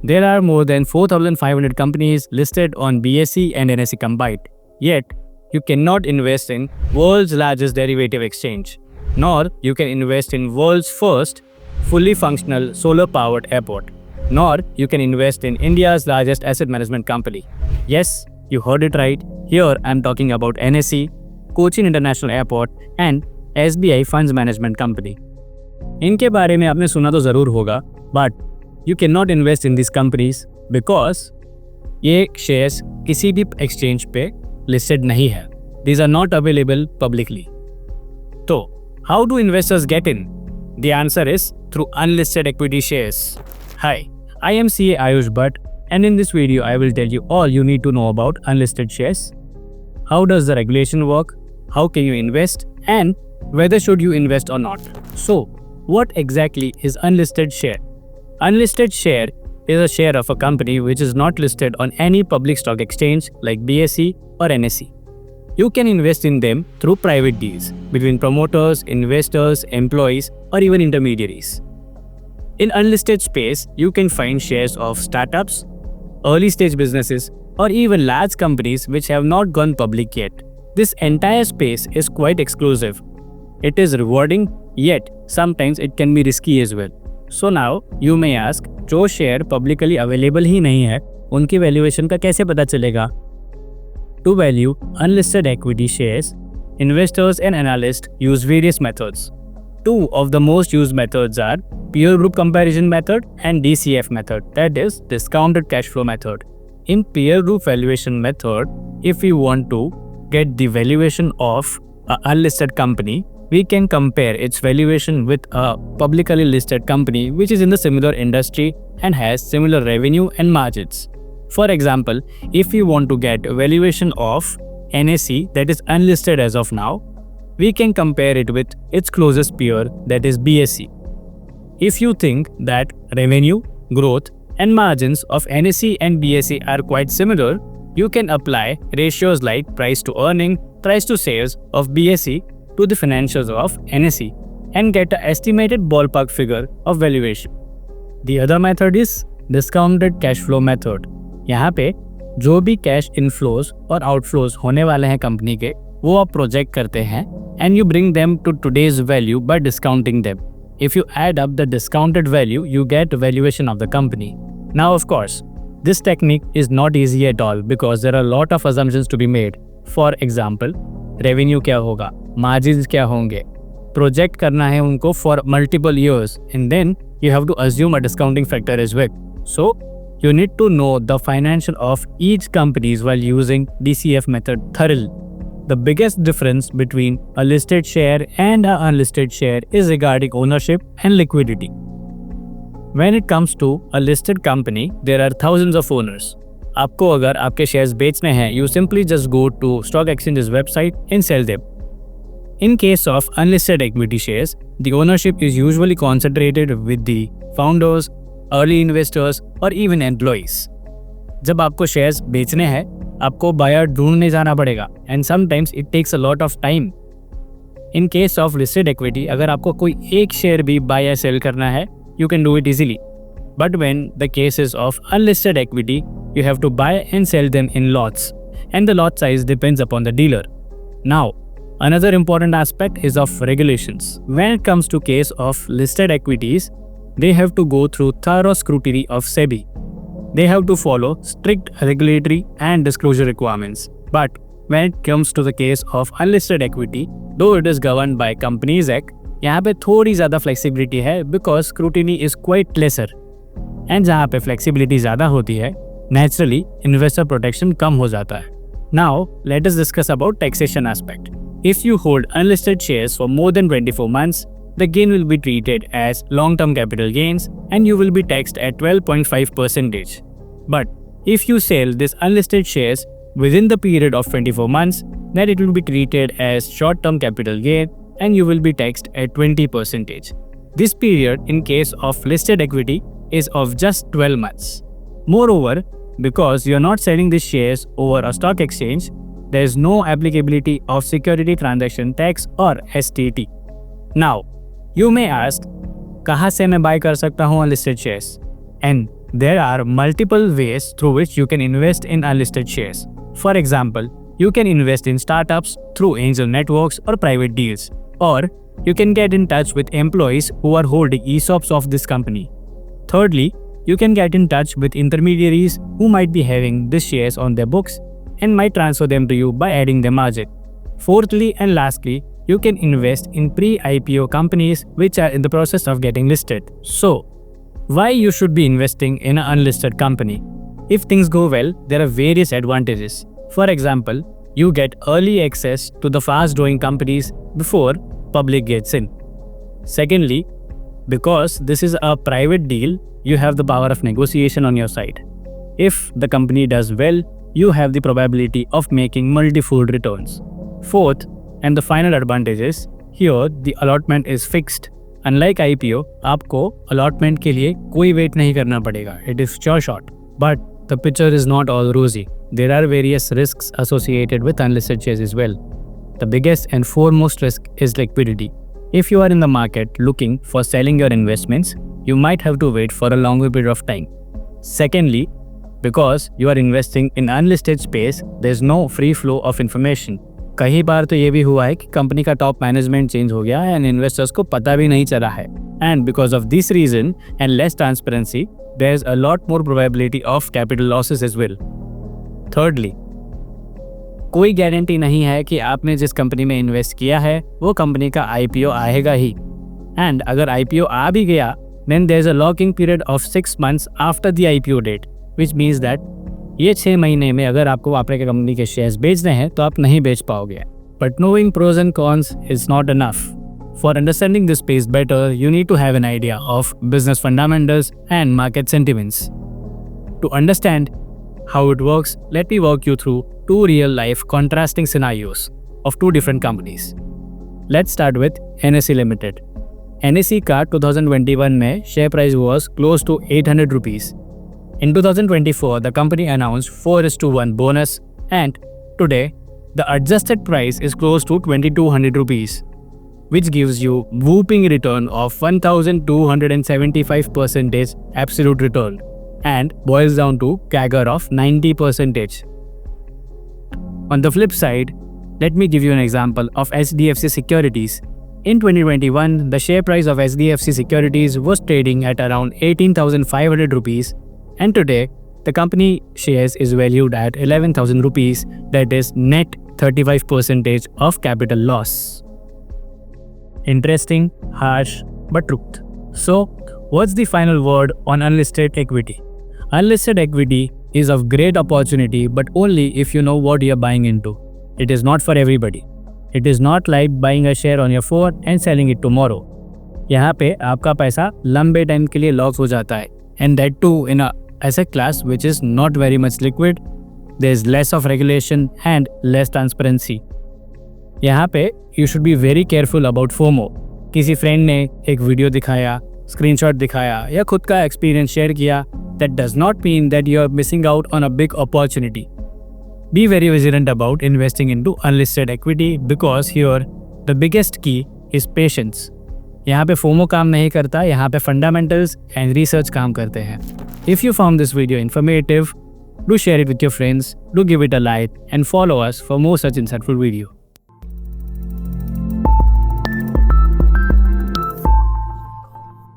There are more than 4,500 companies listed on BSE and NSE combined. Yet, you cannot invest in world's largest derivative exchange, nor you can invest in world's first fully functional solar-powered airport, nor you can invest in India's largest asset management company. Yes, you heard it right. Here I'm talking about NSE, Cochin International Airport and SBI Funds Management Company. इनके बारे में आपने सुना तो ज़रूर होगा, but you cannot invest in these companies because ये shares किसी भी एक्सचेंज पे लिस्टेड नहीं है. These are not available publicly. तो how do investors get in? The answer is through unlisted equity shares. Hi, I am CA Ayush Bhatt, and in this video I will tell you all you need to know about unlisted shares. How does the regulation work? How can you invest? And whether should you invest or not? So, what exactly is unlisted share? Unlisted share is a share of a company which is not listed on any public stock exchange like BSE or NSE. You can invest in them through private deals between promoters, investors, employees, or even intermediaries. In unlisted space, you can find shares of startups, early stage businesses, or even large companies which have not gone public yet. This entire space is quite exclusive. It is rewarding, yet sometimes it can be risky as well. So now you may ask, जो share publicly available ही नहीं है, उनकी valuation का कैसे पता चलेगा? To value unlisted equity shares, investors and analysts use various methods. Two of the most used methods are peer group comparison method and DCF method, that is discounted cash flow method. In peer group valuation method, if we want to get the valuation of an unlisted company, we can compare its valuation with a publicly listed company which is in the similar industry and has similar revenue and margins. For example, if we want to get a valuation of NSE that is unlisted as of now, we can compare it with its closest peer, that is BSE. If you think that revenue, growth and margins of NSE and BSE are quite similar, you can apply ratios like price to earning, price to sales of BSE to the financials of NSE and get an estimated ballpark figure of valuation. The other method is discounted cash flow method. यहाँ पे जो भी cash inflows और outflows होने वाले हैं company के, वो आप प्रोजेक्ट करते हैं and you bring them to today's value by discounting them. If you add up the discounted value, you get a valuation of the company. Now, of course, this technique is not easy at all because there are a lot of assumptions to be made. For example, revenue क्या होगा, margins क्या होंगे, project करना है उनको for multiple years and then you have to assume a discounting factor as well. So, you need to know the financial of each companies while using DCF method thoroughly. The biggest difference between a listed share and an unlisted share is regarding ownership and liquidity. When it comes to a listed company, there are thousands of owners. आपको अगर आपके shares बेचने हैं, you simply just go to stock exchange's website and sell them. In case of unlisted equity shares, the ownership is usually concentrated with the founders, early investors or even employees. जब आपको shares बेचने हैं, आपको buyer ढूंढने जाना पड़ेगा and sometimes it takes a lot of time. In case of listed equity, अगर आपको कोई एक share भी buy या sell करना है, you can do it easily. But when the case is of unlisted equity, you have to buy and sell them in lots, and the lot size depends upon the dealer. Now, another important aspect is of regulations. When it comes to case of listed equities, they have to go through thorough scrutiny of SEBI. They have to follow strict regulatory and disclosure requirements. But when it comes to the case of unlisted equity, though it is governed by Companies Act, यहाँ पे थोड़ी ज़्यादा flexibility है because scrutiny is quite lesser. And जहाँ पे flexibility ज़्यादा होती है, naturally investor protection कम हो जाता है. Now, let us discuss about taxation aspect. If you hold unlisted shares for more than 24 months, the gain will be treated as long-term capital gains and you will be taxed at 12.5%. But if you sell these unlisted shares within the period of 24 months, then it will be treated as short-term capital gain and you will be taxed at 20%. This period in case of listed equity is of just 12 months. Moreover, because you are not selling these shares over a stock exchange, there is no applicability of security transaction tax or STT. Now, you may ask, कहाँ से मैं buy कर सकता हूँ unlisted shares? And There are multiple ways through which you can invest in unlisted shares. For example, you can invest in startups through angel networks or private deals, or you can get in touch with employees who are holding ESOPs of this company. Thirdly, you can get in touch with intermediaries who might be having these shares on their books and might transfer them to you by adding their margin. Fourthly and lastly, you can invest in pre-IPO companies which are in the process of getting listed. So, why you should be investing in an unlisted company? If things go well, there are various advantages. For example, you get early access to the fast-growing companies before public gets in. Secondly, because this is a private deal, you have the power of negotiation on your side. If the company does well, you have the probability of making multi-fold returns. Fourth, and the final advantage is, here the allotment is fixed. Unlike IPO, आपको allotment के लिए कोई wait नहीं करना पड़ेगा. It is sure shot. But the picture is not all rosy. There are various risks associated with unlisted shares as well. The biggest and foremost risk is liquidity. If you are in the market looking for selling your investments, you might have to wait for a longer period of time. Secondly, because you are investing in unlisted space, there is no free flow of information. कई बार तो ये भी हुआ है कि company का top management change हो गया है एंड इन्वेस्टर्स को पता भी नहीं चला है. And because of this reason and less transparency, there is a lot more probability of capital losses as well. Thirdly, कोई गारंटी नहीं है कि आपने जिस कंपनी में इन्वेस्ट किया है वो कंपनी का IPO आएगा ही. एंड अगर IPO आ भी गया, then there is a locking period of 6 months after the IPO date, which means that ये 6 महीने में अगर आपको आपके कंपनी के शेयर्स बेचने हैं तो आप नहीं बेच पाओगे. But knowing pros and cons is not enough. For understanding this space better, you need to have an idea of business fundamentals and market sentiments. To understand how it works, let me walk you through 2 real-life contrasting scenarios of 2 different companies. Let's start with NSE Limited. NSE का 2021 में share price was close to 800 rupees. In 2024, the company announced 4:1 bonus, and today, the adjusted price is close to 2200 rupees, which gives you whooping return of 1275% absolute return, and boils down to CAGR of 90%. On the flip side, let me give you an example of SDFC Securities. In 2021, the share price of SDFC Securities was trading at around 18,500 rupees, and today, the company shares is valued at 11,000 rupees, that is net 35% of capital loss. Interesting, harsh, but truth. So, what's the final word on unlisted equity? Unlisted equity is of great opportunity, but only if you know what you are buying into. It is not for everybody. It is not like buying a share on your phone and selling it tomorrow. यहाँ पे आपका पैसा लंबे time के लिए lock हो जाता है, and that too in a asset class which is not very much liquid. There is less of regulation and less transparency. यहाँ पे you should be very careful about FOMO. किसी फ्रेंड ने एक वीडियो दिखाया, screenshot दिखाया या खुद का एक्सपीरियंस शेयर किया, that does not mean that you are missing out on a big opportunity. Be very vigilant about investing into unlisted equity because here the biggest key is patience. यहाँ पे FOMO काम नहीं करता, यहाँ पे fundamentals and research काम करते हैं. If you found this video informative, do share it with your friends, do give it a like and follow us for more such insightful video.